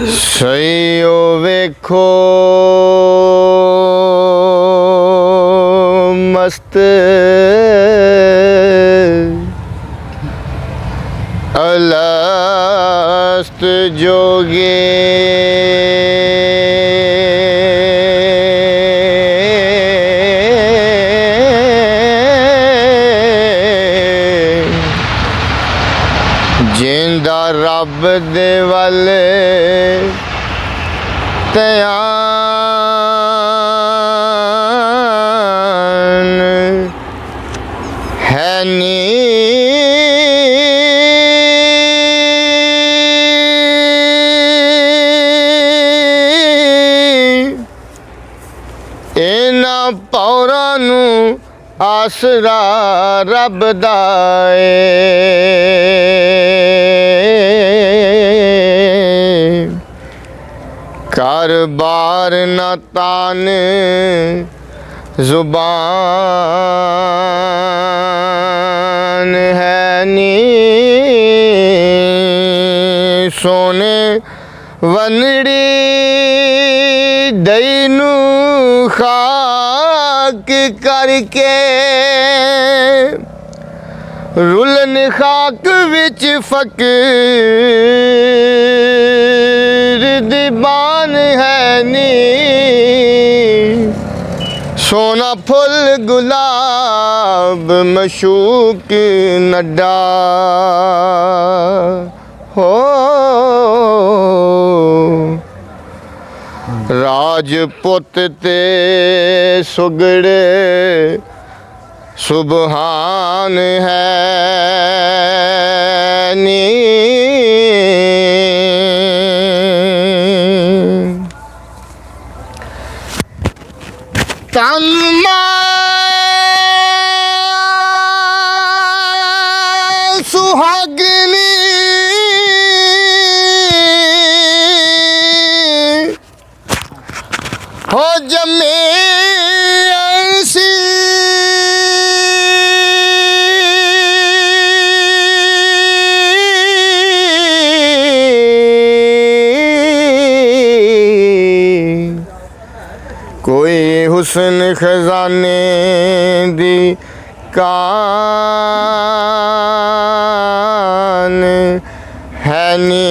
ਸਈਓ ਵੇਖੋ ਮਸਤ ਅਲਸਤ ਜੋਗੇ ਜਿੰਦਾ ਰੱਬ ਦੇ ਵੱਲ ਧਿਆਨ ਹੈ ਨੀ ਇਹਨਾਂ ਪੌਰਾਂ ਨੂੰ ਆਸਰਾ ਰੱਬ ਦਾ ਏ ਕਾਰਬਾਰ ਨਾ ਤਾਨ ਜ਼ੁਬਾਨ ਹੈ ਨੀ ਸੋਨੇ ਵਨੜੀ ਦਈ ਨੂੰ ਖਾਕ ਕਰਕੇ ਰੁਲਨ ਖਾਕ ਵਿੱਚ ਫਕੀਰ ਦੀ ਬਾਨ ਹੈ ਨੀ ਸੋਨਾ ਫੁੱਲ ਗੁਲਾਬ ਮਸ਼ੂਕ ਨੱਡਾ ਹੋ ਰਾਜਪੁੱਤ ਤੇ ਸੁਗੜੇ ਸੁਬਹਾਨ ਹੈ ਨੀ ਤਨ ਮਾਲ ਸੁਹਾਗਨੀ ਹੋ ਜਮੇ ਅਰਸੀ कोई हुस्न खजाने दी कान है नी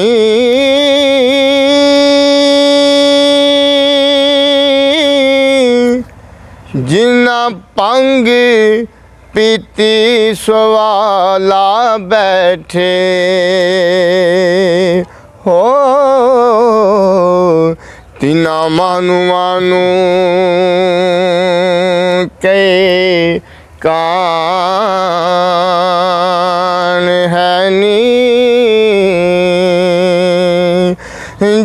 जिन्ना पंग पीती सवाला बैठे हो तिना मानू के कान है नी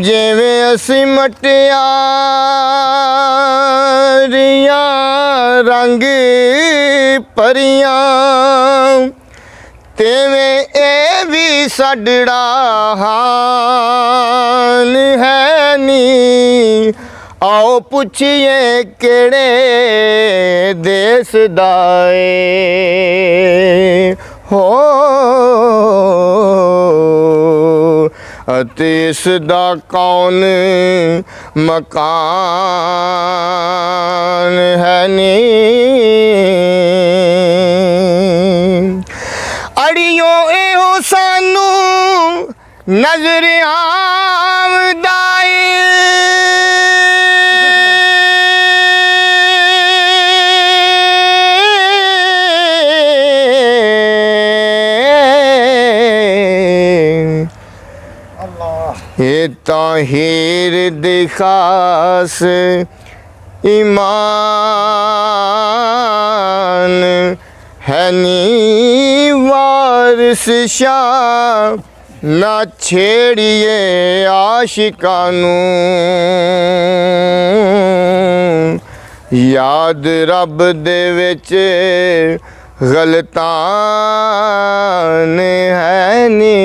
जिवें असी मटियारियां रंग परियां तेवें ए भी साडड़ा हाल है नी आओ पुछिए केड़े देश दा ए हो अते इस दा कौन मकान है नी अड़ियो एहो सानू नजर आमदा ये ताहिर दी खास ईमान है नी वारिस शाह ना छेड़िए आशिकानू याद रब दे विच गलतान है नी।